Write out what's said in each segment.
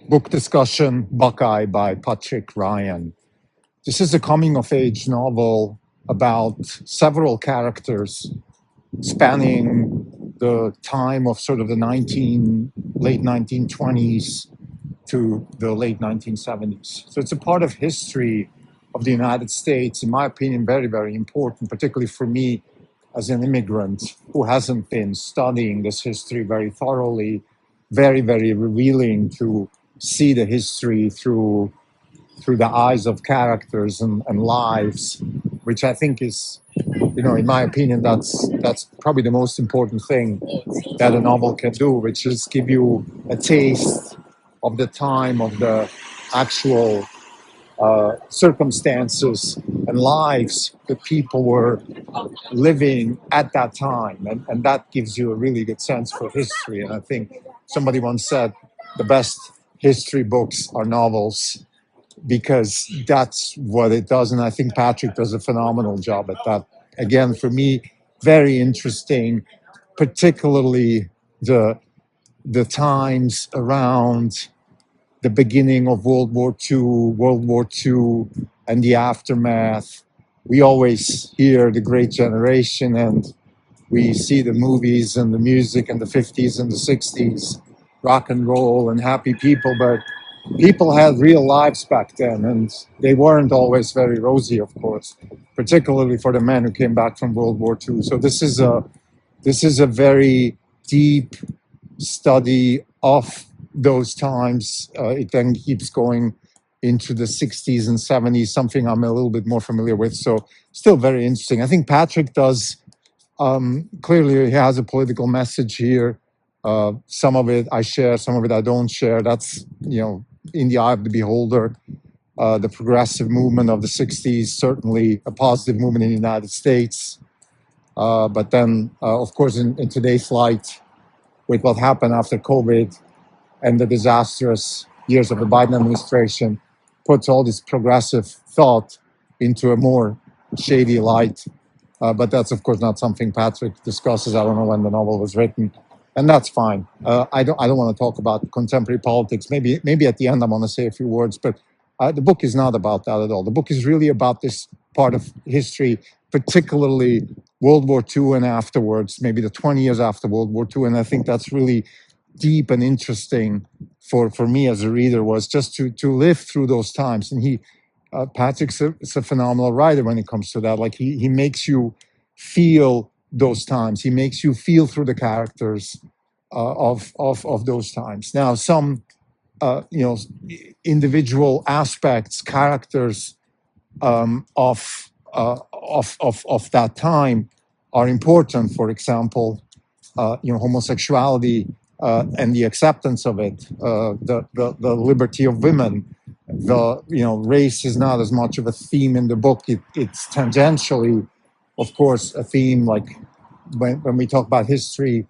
book discussion, Buckeye by Patrick Ryan. This is a coming of age novel about several characters spanning the time of sort of the late 1920s to the late 1970s. So it's a part of history of the United States, in my opinion, very, very important, particularly for me as an immigrant who hasn't been studying this history very thoroughly, very, very revealing to see the history through the eyes of characters and lives, which I think is, in my opinion, that's probably the most important thing that a novel can do, which is give you a taste of the time, of the actual circumstances and lives that people were living at that time. And that gives you a really good sense for history. And I think somebody once said the best history books are novels because that's what it does. And I think Patrick does a phenomenal job at that. Again, for me, very interesting, particularly the times around the beginning of World War II, and the aftermath. We always hear the Great Generation, and we see the movies and the music and the 50s and the 60s, rock and roll and happy people, but people had real lives back then, and they weren't always very rosy, of course, particularly for the men who came back from World War II. So this is a very deep study of those times. It then keeps going into the 60s and 70s, something I'm a little bit more familiar with. So still very interesting. I think Patrick does, clearly he has a political message here. Some of it I share, some of it I don't share. That's, in the eye of the beholder. The progressive movement of the 60s, certainly a positive movement in the United States. But then, of course, in today's light, with what happened after COVID and the disastrous years of the Biden administration, puts all this progressive thought into a more shady light. But that's, of course, not something Patrick discusses. I don't know when the novel was written, and that's fine. I don't want to talk about contemporary politics. Maybe at the end I'm going to say a few words, but the book is not about that at all. The book is really about this part of history, particularly World War II and afterwards, maybe the 20 years after World War II. And I think that's really deep and interesting for me as a reader, was just to live through those times. And Patrick's a phenomenal writer when it comes to that. Like he makes you feel those times. He makes you feel through the characters of those times. Now, some individual aspects, characters of that time are important. For example, homosexuality and the acceptance of it, the liberty of women. Race is not as much of a theme in the book. It's tangentially, of course, a theme. Like when we talk about history,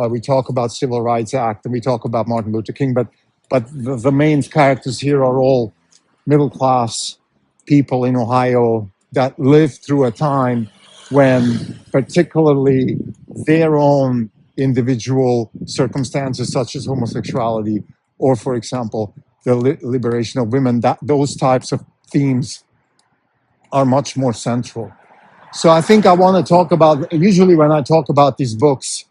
we talk about Civil Rights Act and we talk about Martin Luther King, but the main characters here are all middle class people in Ohio that lived through a time when particularly their own individual circumstances, such as homosexuality, or, for example, the liberation of women, that those types of themes are much more central. So I think I want to talk about, usually when I talk about these books,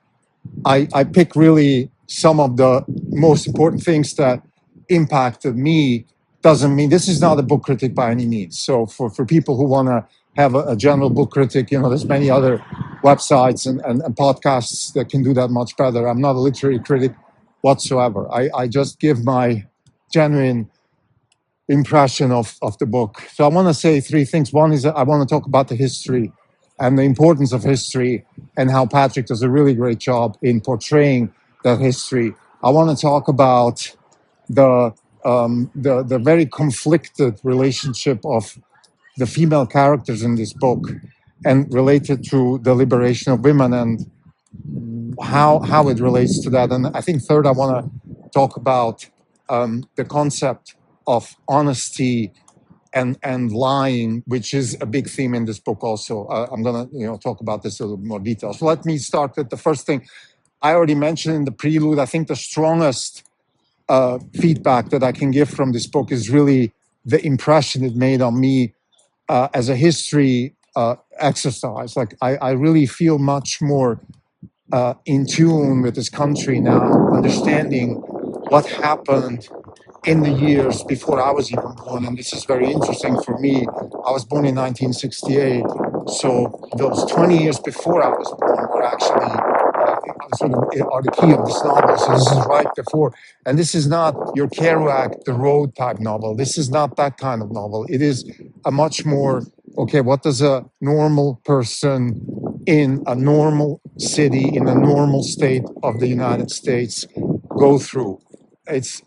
I pick really some of the most important things that impacted me. Doesn't mean this is not a book critic by any means. So for people who want to have a general book critic, there's many other websites and podcasts that can do that much better. I'm not a literary critic whatsoever. I just give my genuine impression of the book. So I want to say three things. One is that I want to talk about the history and the importance of history and how Patrick does a really great job in portraying that history. I want to talk about the very conflicted relationship of the female characters in this book and related to the liberation of women and how it relates to that. And I think third, I want to talk about the concept of honesty and lying, which is a big theme in this book also. I'm going to talk about this in a little more detail. So let me start with the first thing. I already mentioned in the prelude, I think the strongest feedback that I can give from this book is really the impression it made on me as a history exercise. Like I really feel much more in tune with this country now, understanding what happened in the years before I was even born. And this is very interesting for me. I was born in 1968. So those 20 years before I was born were actually sort of are the key of this novel. So this is right before. And this is not your Kerouac, The Road type novel. This is not that kind of novel. It is a much more, okay, what does a normal person in a normal city, in a normal state of the United States go through? It's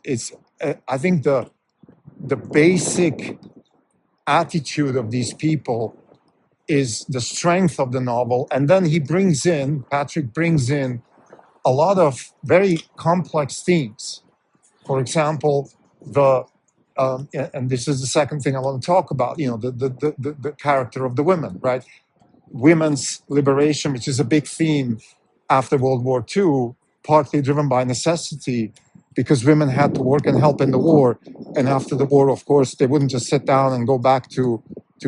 I think the basic attitude of these people is the strength of the novel, and then Patrick brings in a lot of very complex themes. For example, and this is the second thing I want to talk about. The character of the women, right? Women's liberation, which is a big theme after World War II, partly driven by necessity, because women had to work and help in the war. And after the war, of course, they wouldn't just sit down and go back to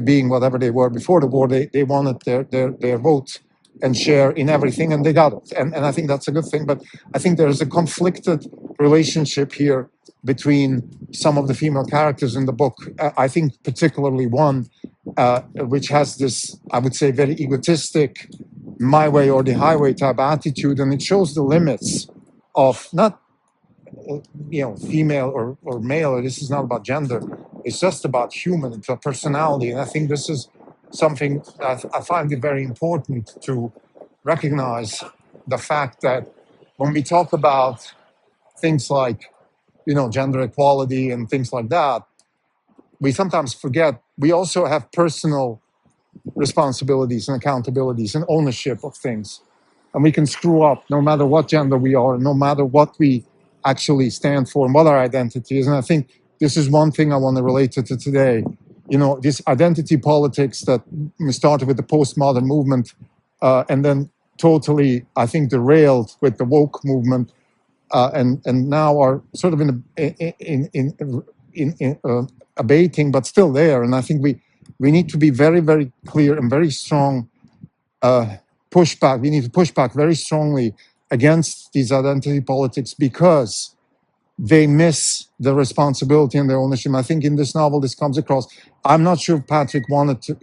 being whatever they were before the war. They wanted their vote and share in everything, and they got it. And I think that's a good thing. But I think there's a conflicted relationship here between some of the female characters in the book. I think particularly one which has this, I would say, very egotistic, my way or the highway type attitude, and it shows the limits of not, female or male. This is not about gender. It's just about human, it's a personality, and I think this is something I find it very important to recognize the fact that when we talk about things like, gender equality and things like that, we sometimes forget we also have personal responsibilities and accountabilities and ownership of things. And we can screw up no matter what gender we are, no matter what we actually stand for and what our identity is. And I think this is one thing I want to relate to today. This identity politics that started with the postmodern movement and then totally, I think, derailed with the woke movement and now are sort of abating, but still there. And I think we need to be very, very clear and very strong pushback. We need to push back very strongly against these identity politics because they miss the responsibility and the ownership. I think in this novel this comes across. I'm not sure if Patrick wanted to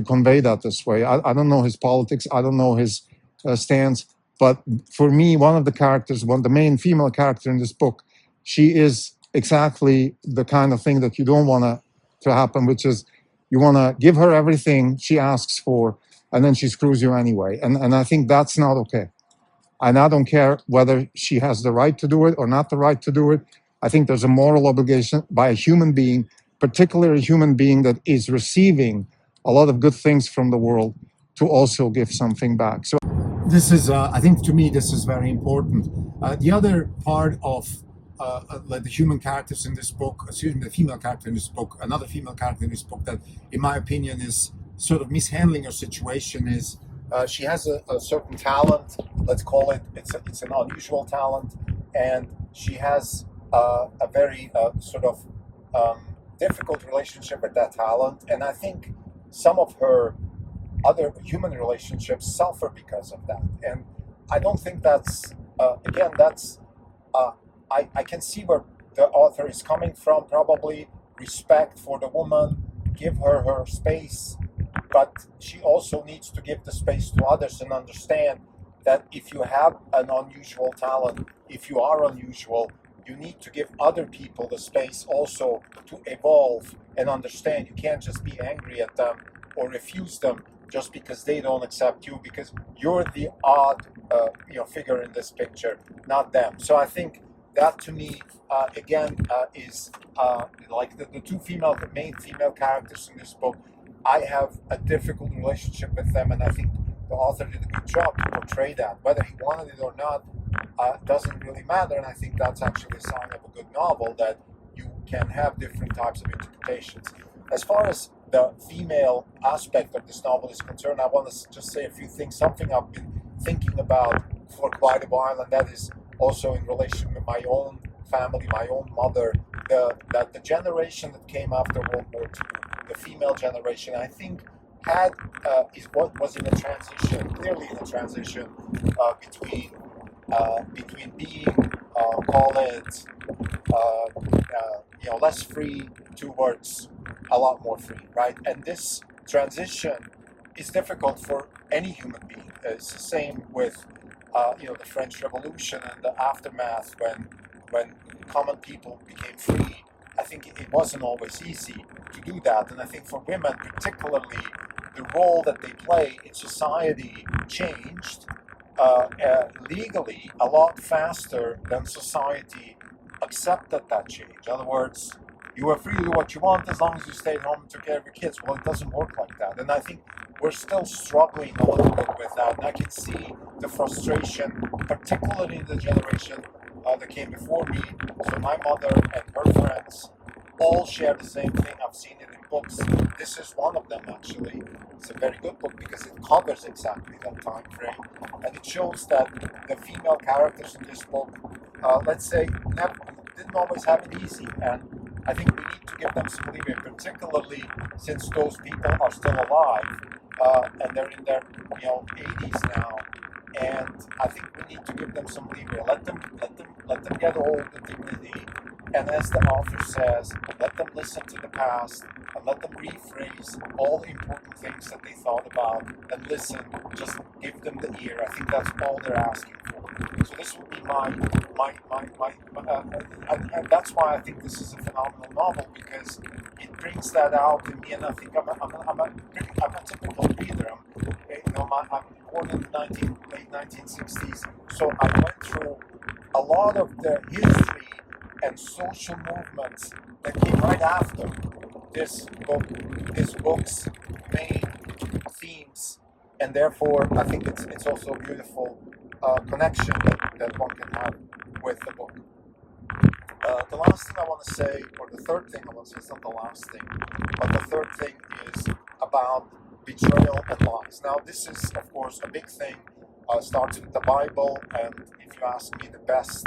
convey that this way. I don't know his politics. I don't know his stance. But for me, one of the characters, the main female character in this book, she is exactly the kind of thing that you don't want to happen, which is you want to give her everything she asks for, and then she screws you anyway. And I think that's not okay. And I don't care whether she has the right to do it or not the right to do it. I think there's a moral obligation by a human being, particularly a human being that is receiving a lot of good things from the world, to also give something back. So this is, I think to me, this is very important. The other part of the human characters in this book, the female character in this book, another female character in this book that, in my opinion, is sort of mishandling her situation is she has a certain talent, let's call it, it's an unusual talent, and she has a very sort of difficult relationship with that talent, and I think some of her other human relationships suffer because of that. And I don't think that's, I can see where the author is coming from, probably respect for the woman, give her her space, but she also needs to give the space to others and understand that if you have an unusual talent, if you are unusual, you need to give other people the space also to evolve and understand. You can't just be angry at them or refuse them just because they don't accept you, because you're the odd figure in this picture, not them. So I think that to me, is like the two main female characters in this book. I have a difficult relationship with them, and I think the author did a good job to portray that. Whether he wanted it or not doesn't really matter, and I think that's actually a sign of a good novel, that you can have different types of interpretations. As far as the female aspect of this novel is concerned, I want to just say a few things. Something I've been thinking about for quite a while, and that is also in relation with my own family, my own mother, that the generation that came after World War II, the female generation, I think is what was in a transition, clearly in a transition between being, call it, less free towards a lot more free, right? And this transition is difficult for any human being. It's the same with, the French Revolution and the aftermath when common people became free. I think it wasn't always easy to do that, and I think for women particularly, the role that they play in society changed legally a lot faster than society accepted that change. In other words, you were free to do what you want as long as you stayed home and took care of your kids. Well, it doesn't work like that. And I think we're still struggling a little bit with that. And I can see the frustration, particularly in the generation that came before me. So my mother and her friends all share the same thing. I've seen it in books. This is one of them, actually. It's a very good book because it covers exactly that time frame. And it shows that the female characters in this book, let's say, didn't always have it easy. And I think we need to give them some leeway, particularly since those people are still alive and they're in their 80s now. And I think we need to give them some leeway. Let them get old with dignity. And as the author says, let them listen to the past and let them rephrase all the important things that they thought about and listen. Just give them the ear. I think that's all they're asking for. So this would be and that's why I think this is a phenomenal novel, because it brings that out in me. And I think I'm a typical reader. I'm born in the late 1960s, so I went through a lot of the history and social movements that came right after this book's main themes, and therefore I think it's also a beautiful connection that one can have with the book. The last thing I want to say, or the third thing I want to say, it's not the last thing, but the third thing is about betrayal and lies. Now, this is, of course, a big thing. Starts with the Bible, and if you ask me, the best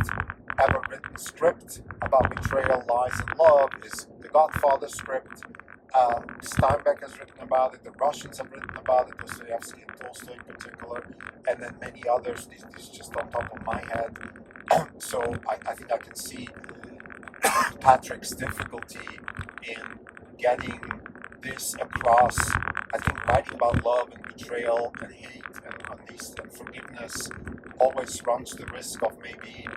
ever written script about betrayal, lies, and love is the Godfather script. Steinbeck has written about it, the Russians have written about it, Dostoevsky and Tolstoy in particular, and then many others. These just on top of my head. So I think I can see Patrick's difficulty in getting this across. I think writing about love and betrayal and hate and forgiveness always runs the risk of maybe,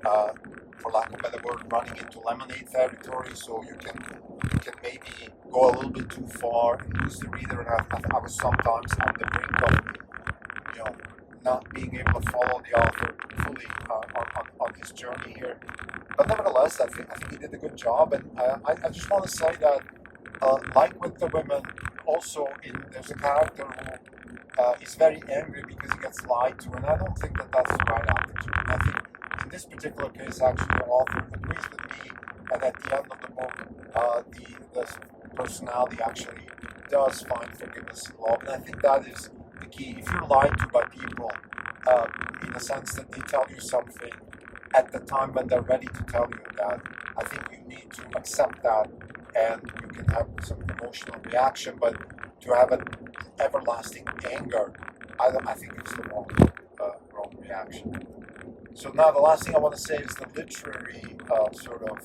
for lack of a better word, running into lemonade territory. So you can maybe go a little bit too far and lose the reader. And I was sometimes at the brink of, not being able to follow the author fully on his journey here. But nevertheless, I think he did a good job. And I just want to say that, like with the women, also there's a character who is very angry because he gets lied to, and I don't think that that's the right attitude. And I think in this particular case, actually, the author agrees with me, and at the end of the book, the personality actually does find forgiveness and love. And I think that is the key. If you're lied to by people, in the sense that they tell you something at the time when they're ready to tell you that, I think you need to accept that, and you can have some emotional reaction, but to have an everlasting anger, I think it's the wrong reaction. So now the last thing I want to say is the literary sort of,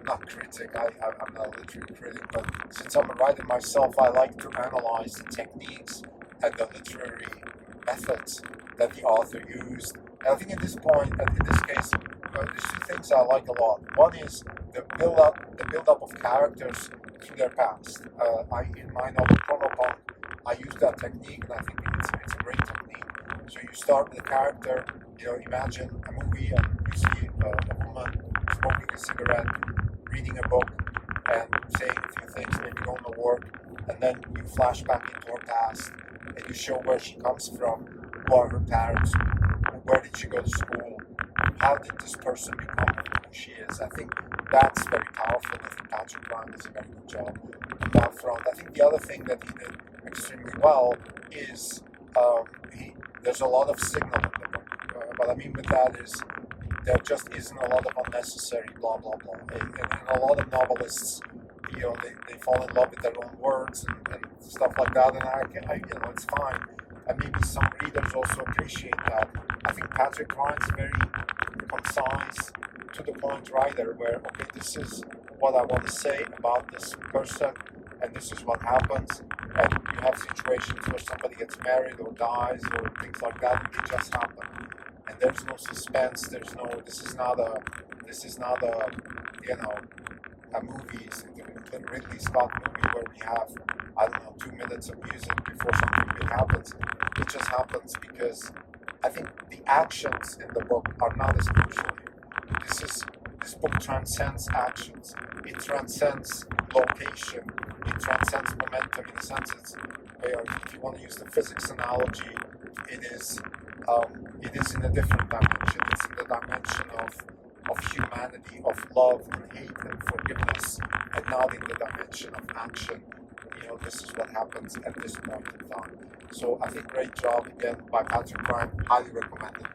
not critic, I'm not a literary critic, but since I'm a writer myself, I like to analyze the techniques and the literary methods that the author used. And I think at this point, in this case, there's two things I like a lot. One is the build-up of characters to their past. In my novel Chronopunk, I use that technique, and I think it's a great technique. So you start with a character, imagine a movie, and you see a woman smoking a cigarette, reading a book, and saying a few things, maybe going to work, and then you flash back into her past, and you show where she comes from, who are her parents, where did she go to school, how did this person become who she is. I think that's very powerful. I think Patrick Ryan does a very good job on that front. I think the other thing that he did extremely well is there's a lot of signal in the book. But I mean with that is there just isn't a lot of unnecessary blah blah blah. And a lot of novelists, they fall in love with their own words and stuff like that. And it's fine. And maybe some readers also appreciate that. I think Patrick Ryan's very concise, to the point writer, where okay, this is what I want to say about this person, and this is what happens. And you have situations where somebody gets married or dies or things like that, and they just happen. And there's no suspense. This is not a a movie, a Ridley Scott movie where we have, 2 minutes of music before something big happens. It just happens because I think the actions in the book are not as crucial. This book transcends actions. It transcends location. It transcends momentum. In a sense, if you want to use the physics analogy, it is in a different dimension. It's in the dimension of humanity, of love and hate and forgiveness, and not in the dimension of action. This is what happens at this point in time. So I think great job again by Patrick Ryan. Highly recommended.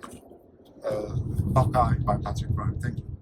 Buckeye by Patrick Ryan. Thank you.